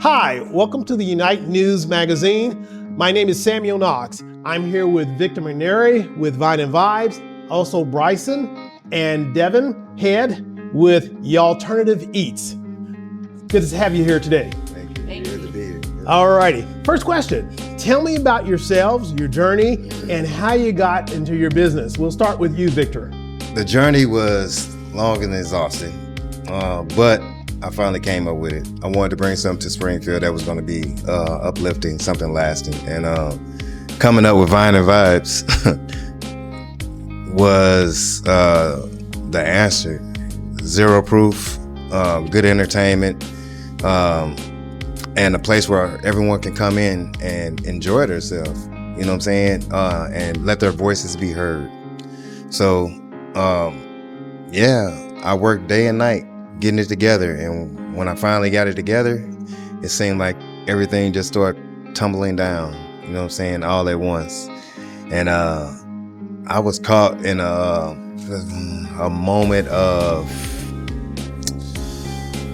Hi, welcome to the Unite News Magazine. My name is Samuel Knox. I'm here with Victor McNary with Vibes, also Bryson and Devin Head with Yallternative Eats. Good to have you here today. Thank you. Good to be here. All righty. First question. Tell me about yourselves, your journey, and how you got into your business. We'll start with you, Victor. The journey was long and exhausting, but I finally came up with it. I wanted to bring something to Springfield that was going to be uplifting, something lasting. And coming up with Vibes was the answer. Zero proof, good entertainment, and a place where everyone can come in and enjoy themselves, you know what I'm saying? And let their voices be heard. So, I worked day and night getting it together. And when I finally got it together, it seemed like everything just started tumbling down, you know what I'm saying, all at once. And I was caught in a moment of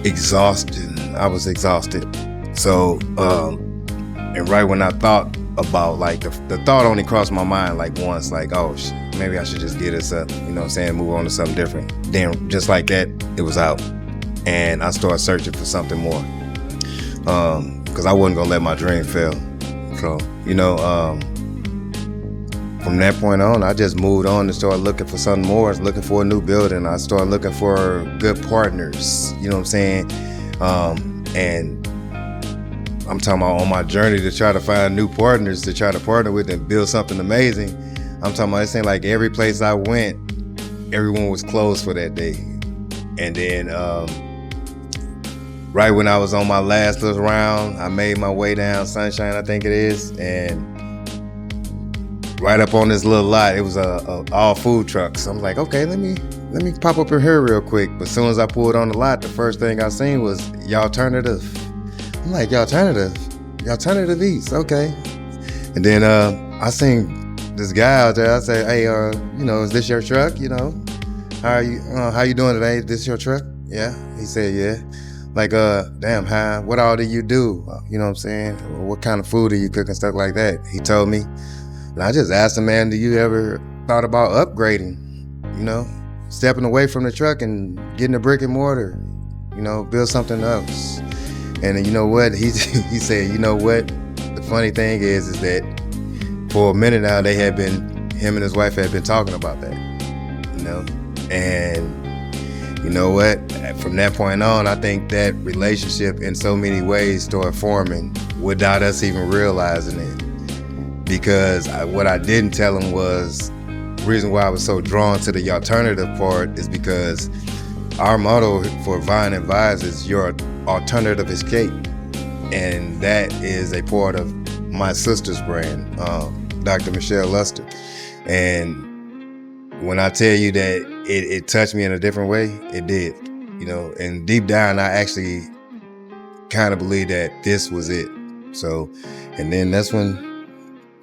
exhaustion. I was exhausted. So, and right when I thought about, like, the thought only crossed my mind like once, like, oh, maybe I should just get this up, you know what I'm saying, move on to something different. Then just like that, it was out. And I started searching for something more. Because I wasn't gonna let my dream fail. So, from that point on, I just moved on and started looking for something more. I was looking for a new building. I started looking for good partners, you know what I'm saying? And I'm talking about on my journey to try to find new partners to try to partner with and build something amazing. I'm talking about, it seemed like every place I went, everyone was closed for that day. And then right when I was on my last little round, I made my way down Sunshine, I think it is, and right up on this little lot, it was a all food trucks. I'm like, okay, let me pop up in here real quick. But as soon as I pulled on the lot, the first thing I seen was Yallternative. I'm like, Yallternative Eats, okay. And then I seen this guy out there. I said, hey, is this your truck? You know, how you doing today? This your truck? Yeah. He said, yeah. Like, damn, what all do you do? You know what I'm saying? What kind of food do you cook and stuff like that? He told me. And I just asked him, man, do you ever thought about upgrading? You know, stepping away from the truck and getting a brick and mortar, you know, build something else. And you know what? He said, you know what? The funny thing is that for a minute now, him and his wife had been talking about that, you know? And you know what? From that point on, I think that relationship in so many ways started forming without us even realizing it. Because what I didn't tell him was the reason why I was so drawn to the alternative part is because our motto for Vine and Vibes is your alternative escape. And that is a part of my sister's brand, Dr. Michelle Luster. And when I tell you that it touched me in a different way, it did, you know, and deep down, I actually kind of believe that this was it. So, and then that's when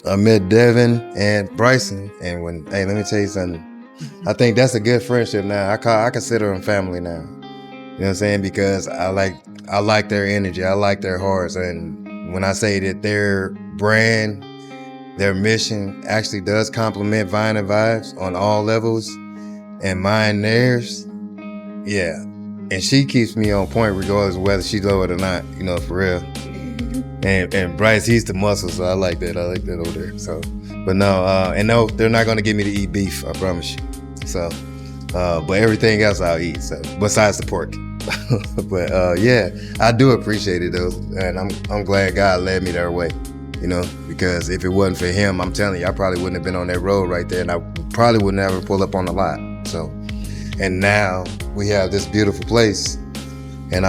I met Devin and Bryson. And hey, let me tell you something. I think that's a good friendship now. I consider them family now. You know what I'm saying? Because I like their energy. I like their hearts. And when I say that their brand, their mission actually does complement Vine and Vibes on all levels, and mine theirs, yeah. And she keeps me on point regardless of whether she's low it or not, you know, for real. And Bryce, he's the muscle, so I like that. I like that over there. So, but no, they're not gonna get me to eat beef, I promise you. So, but everything else I'll eat. So, besides the pork. But yeah, I do appreciate it though, and I'm glad God led me their way. You know, because if it wasn't for him, I'm telling you, I probably wouldn't have been on that road right there, and I probably would never pull up on the lot. So, and now we have this beautiful place, and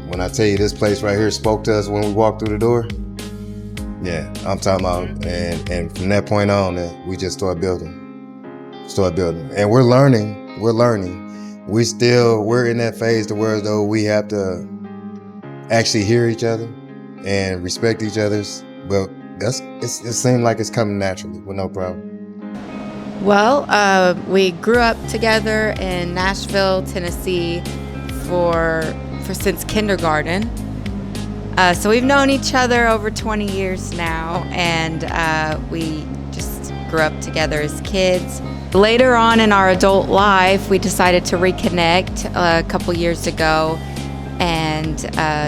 when I tell you this place right here spoke to us when we walked through the door, yeah, I'm talking about, and from that point on, we just started building, and we're learning. We're in that phase to where though we have to actually hear each other and respect each other's. But it seemed like it's coming naturally with no problem. Well, we grew up together in Nashville, Tennessee for since kindergarten. So we've known each other over 20 years now, and we just grew up together as kids. Later on in our adult life, we decided to reconnect a couple years ago and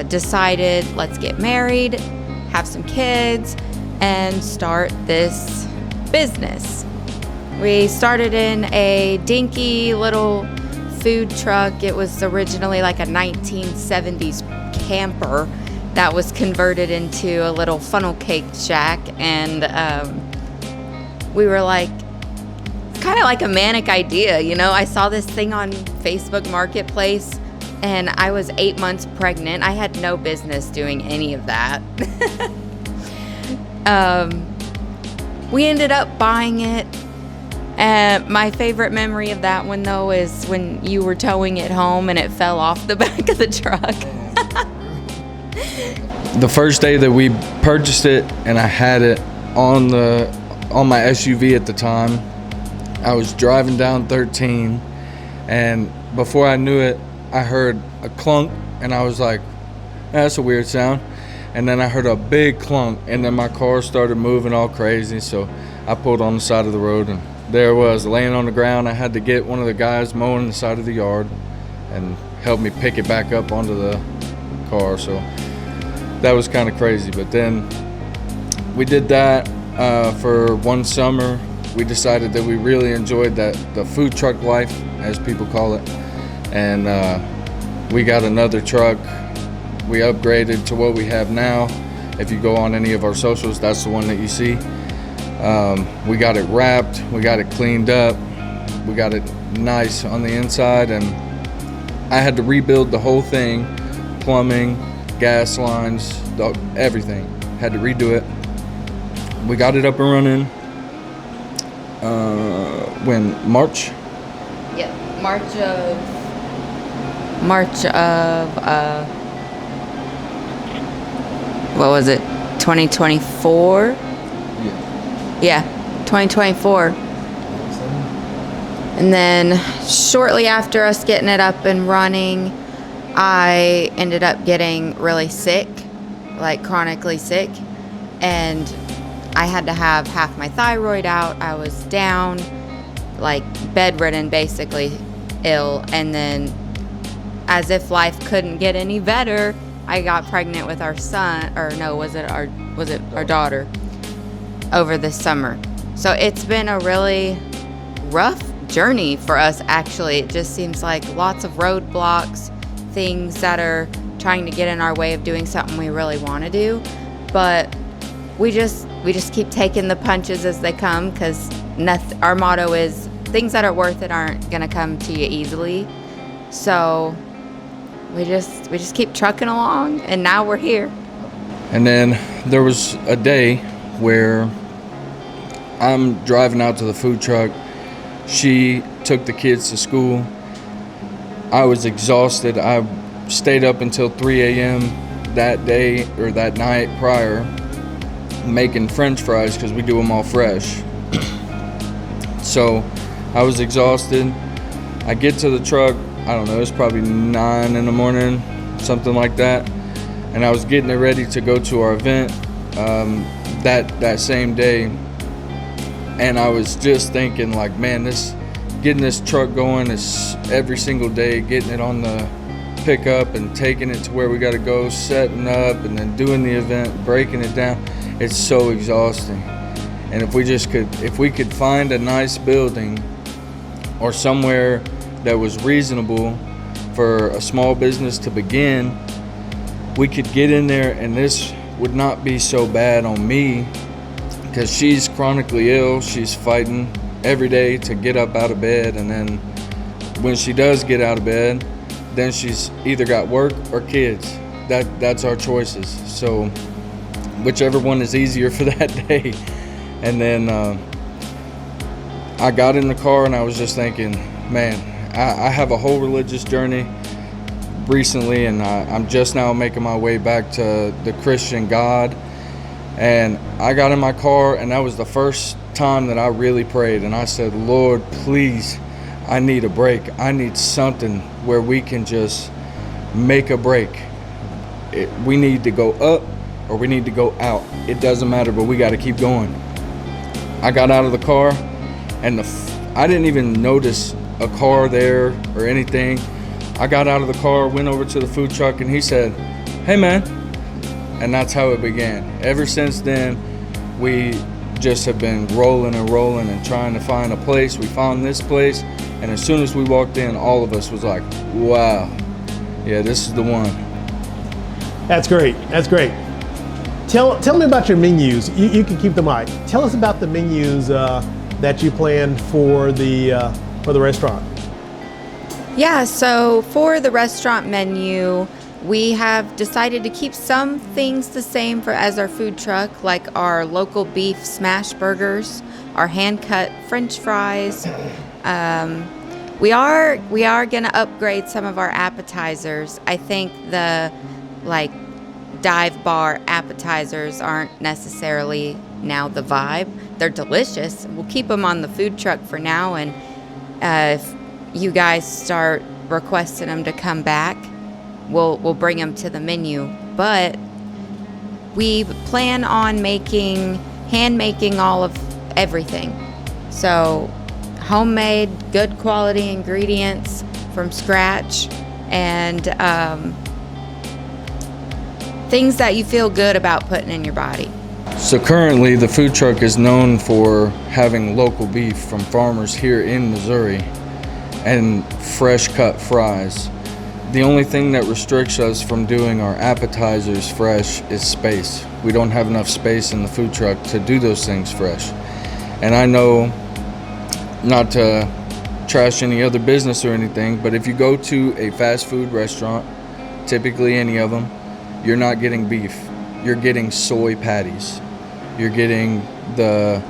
decided, let's get married, have some kids, and start this business. We started in a dinky little food truck. It was originally like a 1970s camper that was converted into a little funnel cake shack, and we were like, kind of like a manic idea, you know. I saw this thing on Facebook Marketplace, and I was 8 months pregnant. I had no business doing any of that. We ended up buying it, and my favorite memory of that one, though, is when you were towing it home and it fell off the back of the truck. The first day that we purchased it and I had it on my SUV at the time, I was driving down 13, and before I knew it, I heard a clunk, and I was like, that's a weird sound. And then I heard a big clunk, and then my car started moving all crazy, so I pulled on the side of the road, and there it was, laying on the ground. I had to get one of the guys mowing the side of the yard and help me pick it back up onto the car, so that was kind of crazy. But then we did that for one summer. We decided that we really enjoyed the food truck life, as people call it, and we got another truck. We upgraded to what we have now. If you go on any of our socials, that's the one that you see. We got it wrapped, we got it cleaned up, we got it nice on the inside, and I had to rebuild the whole thing, plumbing, gas lines, everything. Had to redo it. We got it up and running when March? Yeah, March of what was it, 2024? Yeah, 2024. And then shortly after us getting it up and running, I ended up getting really sick, like chronically sick, and I had to have half my thyroid out. I was down, like bedridden, basically ill, and then as if life couldn't get any better, I got pregnant with our son, or no, was it our daughter, over this summer. So it's been a really rough journey for us, actually. It just seems like lots of roadblocks, things that are trying to get in our way of doing something we really want to do. But we just keep taking the punches as they come, because our motto is things that are worth it aren't going to come to you easily. So we just keep trucking along, and now we're here. And then there was a day where I'm driving out to the food truck. She took the kids to school. I was exhausted. I stayed up until 3 a.m. that day, or that night prior, making French fries because we do them all fresh. So I was exhausted. I get to the truck, I don't know, it's probably 9 in the morning, something like that. And I was getting it ready to go to our event that same day. And I was just thinking, like, man, getting this truck going is every single day, getting it on the pickup and taking it to where we got to go, setting up, and then doing the event, breaking it down. It's so exhausting. And if we could find a nice building or somewhere that was reasonable for a small business to begin, we could get in there, and this would not be so bad on me, because she's chronically ill. She's fighting every day to get up out of bed, and then when she does get out of bed, then she's either got work or kids. That's our choices. So whichever one is easier for that day. And then I got in the car, and I was just thinking, man, I have a whole religious journey recently, and I'm just now making my way back to the Christian God. And I got in my car, and that was the first time that I really prayed, and I said, Lord, please, I need a break. I need something where we can just make a break. we need to go up or we need to go out. It doesn't matter, but we got to keep going. I got out of the car, and I didn't even notice a car there or anything. I got out of the car, went over to the food truck, and he said, "Hey, man." And that's how it began. Ever since then, we just have been rolling and trying to find a place. We found this place, and as soon as we walked in, all of us was like, wow, yeah, this is the one. That's great. That's great. Tell me about your menus. You can keep the mic. Tell us about the menus that you planned for the restaurant. Yeah, so for the restaurant menu, we have decided to keep some things the same as our food truck, like our local beef smash burgers, our hand-cut French fries. We are going to upgrade some of our appetizers. I think the dive bar appetizers aren't necessarily now the vibe. They're delicious. We'll keep them on the food truck for now, and if you guys start requesting them to come back, we'll bring them to the menu. But we plan on hand making all of everything. So homemade, good quality ingredients from scratch, and things that you feel good about putting in your body. So currently the food truck is known for having local beef from farmers here in Missouri and fresh cut fries. The only thing that restricts us from doing our appetizers fresh is space. We don't have enough space in the food truck to do those things fresh. And I know, not to trash any other business or anything, but if you go to a fast food restaurant, typically any of them, you're not getting beef. You're getting soy patties. You're getting the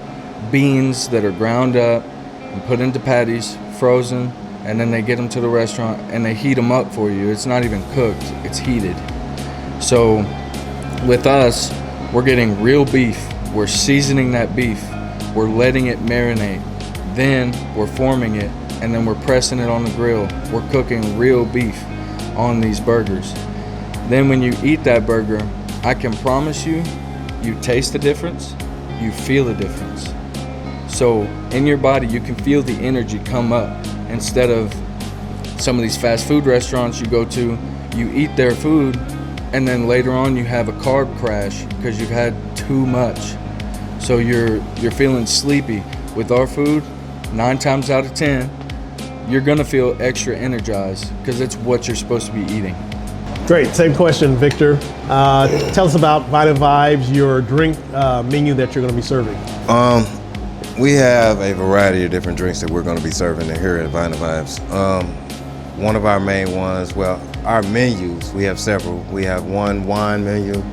beans that are ground up and put into patties, frozen, and then they get them to the restaurant and they heat them up for you. It's not even cooked, it's heated. So with us, we're getting real beef. We're seasoning that beef. We're letting it marinate. Then we're forming it, and then we're pressing it on the grill. We're cooking real beef on these burgers. Then when you eat that burger, I can promise you, you taste the difference, you feel the difference. So in your body, you can feel the energy come up. Instead of some of these fast food restaurants you go to, you eat their food, and then later on you have a carb crash because you've had too much. So you're feeling sleepy. With our food, 9 times out of 10, you're gonna feel extra energized because it's what you're supposed to be eating. Great. Same question, Victor. Tell us about Vita Vibes, your drink menu that you're going to be serving. We have a variety of different drinks that we're going to be serving here at Vita Vibes. One of our main ones, well, our menus, we have several. We have one wine menu.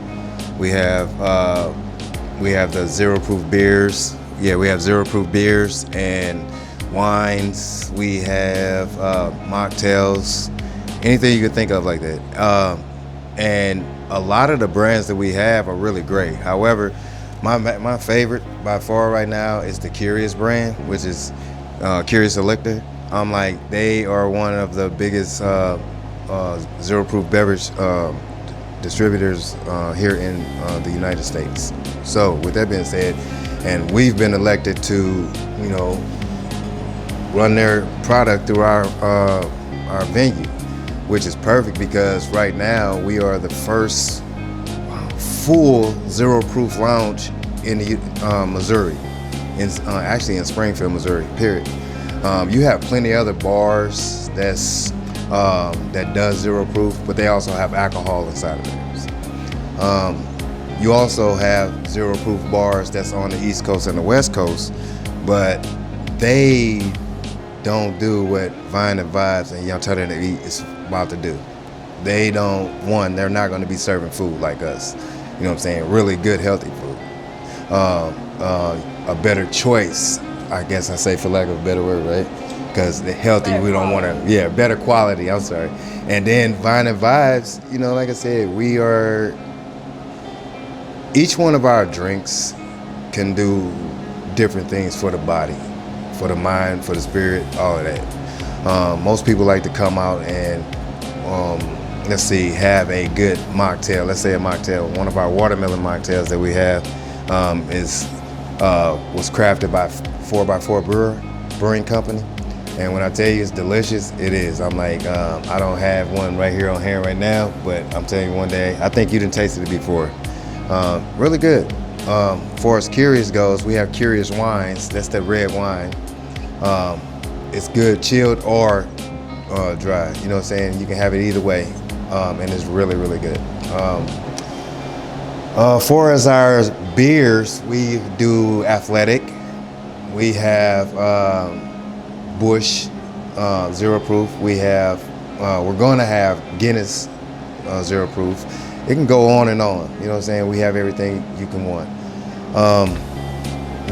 We have the zero proof beers. Yeah, we have zero proof beers and wines. We have mocktails. Anything you can think of like that. And a lot of the brands that we have are really great. However, my favorite by far right now is the Curious brand, which is Curious Elector. They are one of the biggest zero proof beverage distributors here in the United States. So with that being said, and we've been elected to, run their product through our venue, which is perfect because right now we are the first full zero proof lounge in Missouri, actually in Springfield, Missouri, period. You have plenty of other bars that does zero proof, but they also have alcohol inside of theirs. You also have zero proof bars that's on the East Coast and the West Coast, but they don't do what Vine and Vibes and Yallternative Eats is about to do. They're not going to be serving food like us. You know what I'm saying? Really good, healthy food. A better choice, I guess I say, for lack of a better word, right? Because the healthy, we don't want to, better quality, I'm sorry. And then Vine and Vibes, like I said, each one of our drinks can do different things for the body, for the mind, for the spirit, all of that. Most people like to come out and let's see, have a good mocktail. Let's say a mocktail. One of our watermelon mocktails that we have was crafted by 4x4 Brewing Company. And when I tell you it's delicious, it is. I'm like, I don't have one right here on hand right now, but I'm telling you one day, I think you done tasted it before. Really good. For as Curious goes, we have Curious Wines. That's the red wine. It's good chilled or dry. You know what I'm saying? You can have it either way, and it's really, really good. For as our beers, we do Athletic. We have Bush Zero Proof. We have, we're going to have Guinness Zero Proof. It can go on and on. You know what I'm saying? We have everything you can want.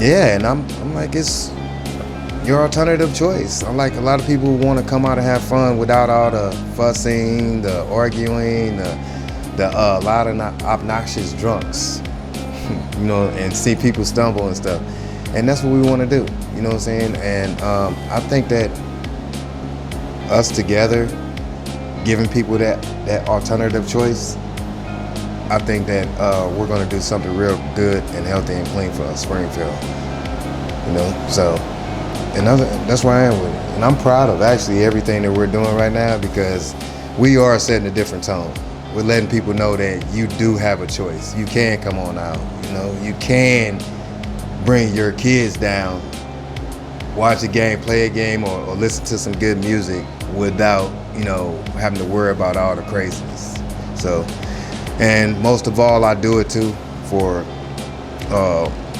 Yeah, and I'm like, it's your alternative choice. I'm like, a lot of people want to come out and have fun without all the fussing, the arguing, the lot of obnoxious drunks, you know, and see people stumble and stuff. And that's what we want to do, you know what I'm saying? And I think that us together, giving people that alternative choice, I think that we're going to do something real good and healthy and clean for Springfield, you know? So, and that's where I am with it. And I'm proud of actually everything that we're doing right now, because we are setting a different tone. We're letting people know that you do have a choice. You can come on out, you know? You can bring your kids down, watch a game, play a game, or listen to some good music without, you know, having to worry about all the craziness. So, and most of all, I do it too for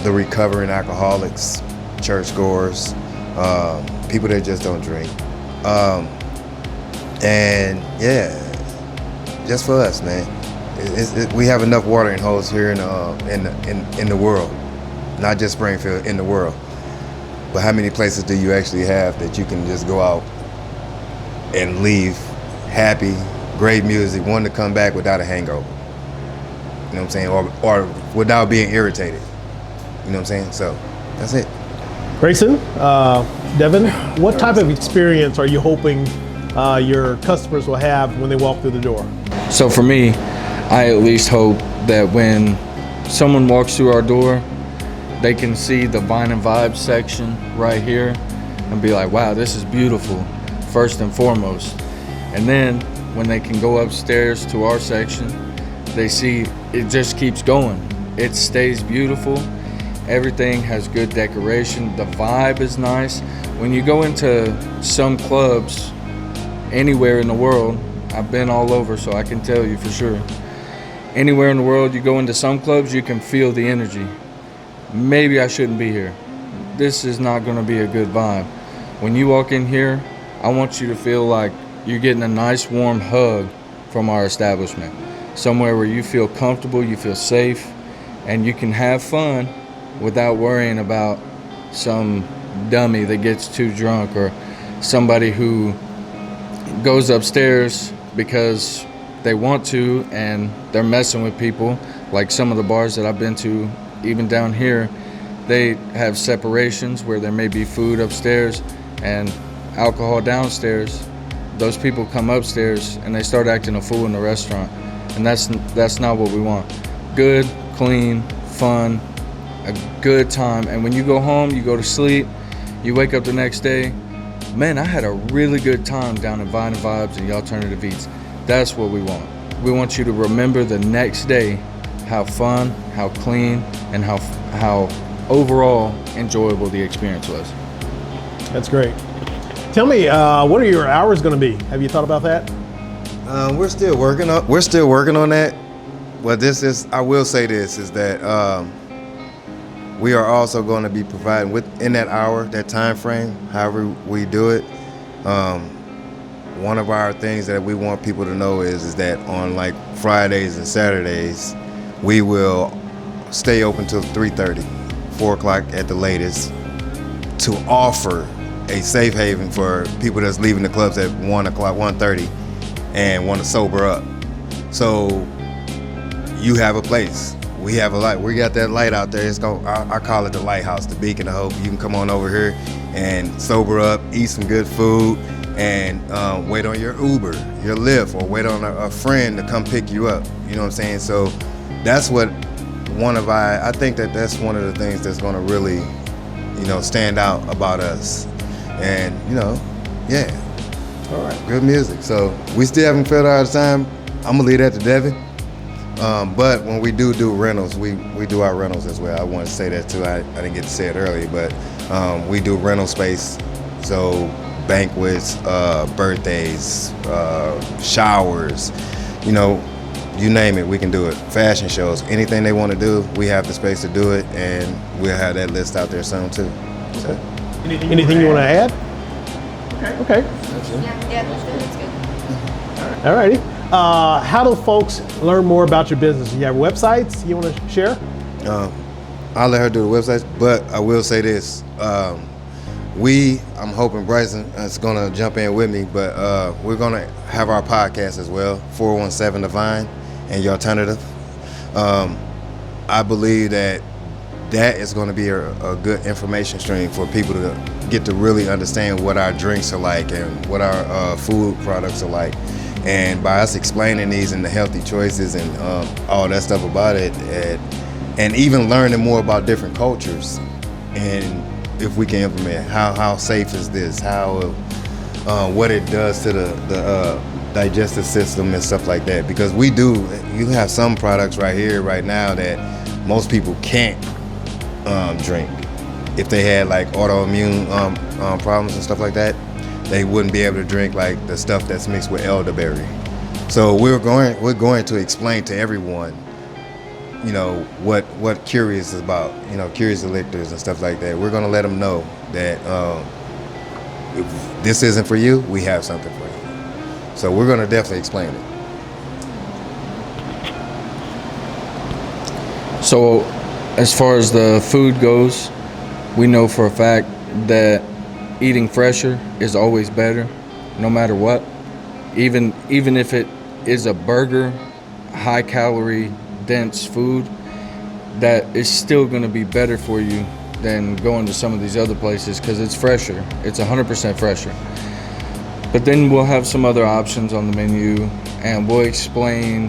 the recovering alcoholics, churchgoers, people that just don't drink. And yeah, just for us, man. We have enough watering holes here in the world, not just Springfield, in the world. But how many places do you actually have that you can just go out and leave happy, great music, wanting to come back without a hangover? You know what I'm saying? Or without being irritated. You know what I'm saying? So that's it. Grayson, Devin, what type of experience are you hoping your customers will have when they walk through the door? So for me, I at least hope that when someone walks through our door, they can see the Vine and Vibes section right here and be like, wow, this is beautiful, first and foremost. And then when they can go upstairs to our section, they see it just keeps going. It stays beautiful. Everything has good decoration. The vibe is nice. When you go into some clubs anywhere in the world, I've been all over, so I can tell you for sure. Anywhere in the world, you go into some clubs, you can feel the energy. Maybe I shouldn't be here. This is not going to be a good vibe. When you walk in here, I want you to feel like you're getting a nice warm hug from our establishment. Somewhere where you feel comfortable, you feel safe, and you can have fun without worrying about some dummy that gets too drunk or somebody who goes upstairs because they want to and they're messing with people. Like some of the bars that I've been to, even down here, they have separations where there may be food upstairs and alcohol downstairs. Those people come upstairs and they start acting a fool in the restaurant. And that's not what we want. Good, clean, fun, a good time. And when you go home, you go to sleep, you wake up the next day, man, I had a really good time down at Vine and Vibes and Yallternative Eats. That's what we want. We want you to remember the next day how fun, how clean, and how overall enjoyable the experience was. That's great. Tell me, what are your hours going to be? Have you thought about that? We're still working on that. But I will say this, is that we are also going to be providing within that hour, that time frame, however we do it. One of our things that we want people to know is that on like Fridays and Saturdays, we will stay open till 3:30, 4 o'clock at the latest, to offer a safe haven for people that's leaving the clubs at 1 o'clock, 1:30, and want to sober up. So you have a place. We have a light. We got that light out there. I call it the lighthouse, the beacon of hope. You can come on over here and sober up, eat some good food, and wait on your Uber, your Lyft, or wait on a friend to come pick you up. You know what I'm saying? So that's what I think that's one of the things that's going to really, stand out about us. And, yeah. All right. Good music. So we still haven't filled out of time. I'm going to leave that to Devin. But when we do rentals, we do our rentals as well. I want to say that too. I didn't get to say it earlier, but we do rental space. So banquets, birthdays, showers, you name it, we can do it. Fashion shows, anything they want to do, we have the space to do it, and we'll have that list out there soon too. So. Anything you want to add? Okay. Yeah, that's good. All righty. How do folks learn more about your business? Do you have websites you want to share? I'll let her do the websites, but I will say this. I'm hoping Bryson is going to jump in with me, but we're going to have our podcast as well, 417 The Vine and Yallternative. I believe that is going to be a good information stream for people to get to really understand what our drinks are like and what our food products are like. And by us explaining these and the healthy choices and all that stuff about it, and even learning more about different cultures, and if we can implement how safe is this, what it does to the digestive system and stuff like that. Because you have some products right here, right now, that most people can't drink. If they had like autoimmune problems and stuff like that, they wouldn't be able to drink like the stuff that's mixed with elderberry. So we're going to explain to everyone, what Curious is about, Curious Electors and stuff like that. We're going to let them know that if this isn't for you, we have something for you. So we're going to definitely explain it. So as far as the food goes, we know for a fact that eating fresher is always better, no matter what. Even if it is a burger, high calorie, dense food, that is still going to be better for you than going to some of these other places because it's fresher. It's 100% fresher. But then we'll have some other options on the menu, and we'll explain,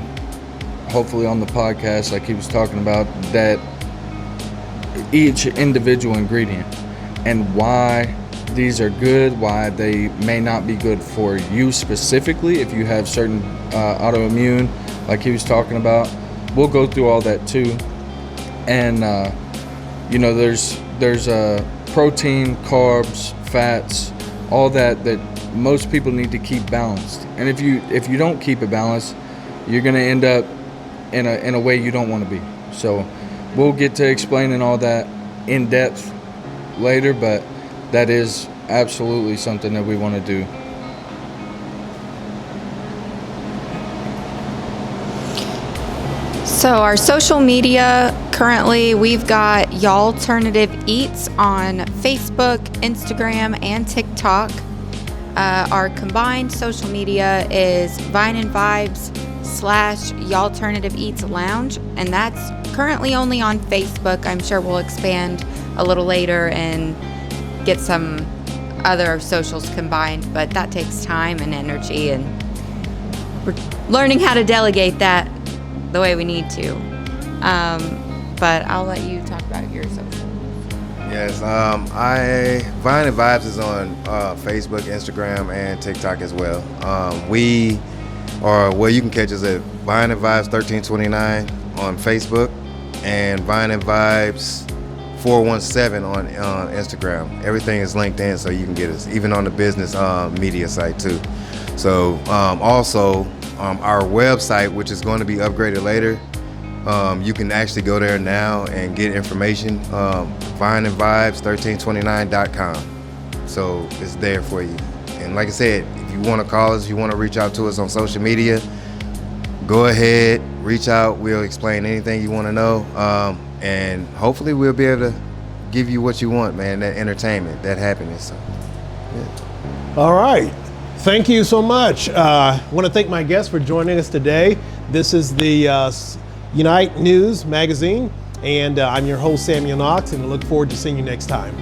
hopefully on the podcast, like he was talking about, that each individual ingredient and why these are good, why they may not be good for you specifically if you have certain autoimmune, like he was talking about. We'll go through all that too. And there's protein, carbs, fats, all that most people need to keep balanced. And if you don't keep it balanced, you're going to end up in a way you don't want to be. So we'll get to explaining all that in depth later, but that is absolutely something that we want to do. So our social media, currently we've got Yallternative Eats on Facebook, Instagram, and TikTok. Our combined social media is Vine and Vibes /Yallternative Eats Lounge, and that's currently only on Facebook. I'm sure we'll expand a little later and get some other socials combined, but that takes time and energy, and we're learning how to delegate that the way we need to. But I'll let you talk about your socials. Yes, Vine and Vibes is on Facebook, Instagram, and TikTok as well. You can catch us at Vine and Vibes 1329 on Facebook and Vine and Vibes 417 on Instagram. Everything is linked in, so you can get us, even on the business media site too. So also our website, which is going to be upgraded later, you can actually go there now and get information, vineandvibes1329.com. So it's there for you. And like I said, if you want to call us, if you want to reach out to us on social media, go ahead, reach out. We'll explain anything you want to know. And hopefully we'll be able to give you what you want, man, that entertainment, that happiness. So, yeah. All right. Thank you so much. I want to thank my guests for joining us today. This is the Unite News magazine, and I'm your host, Samuel Knox, and I look forward to seeing you next time.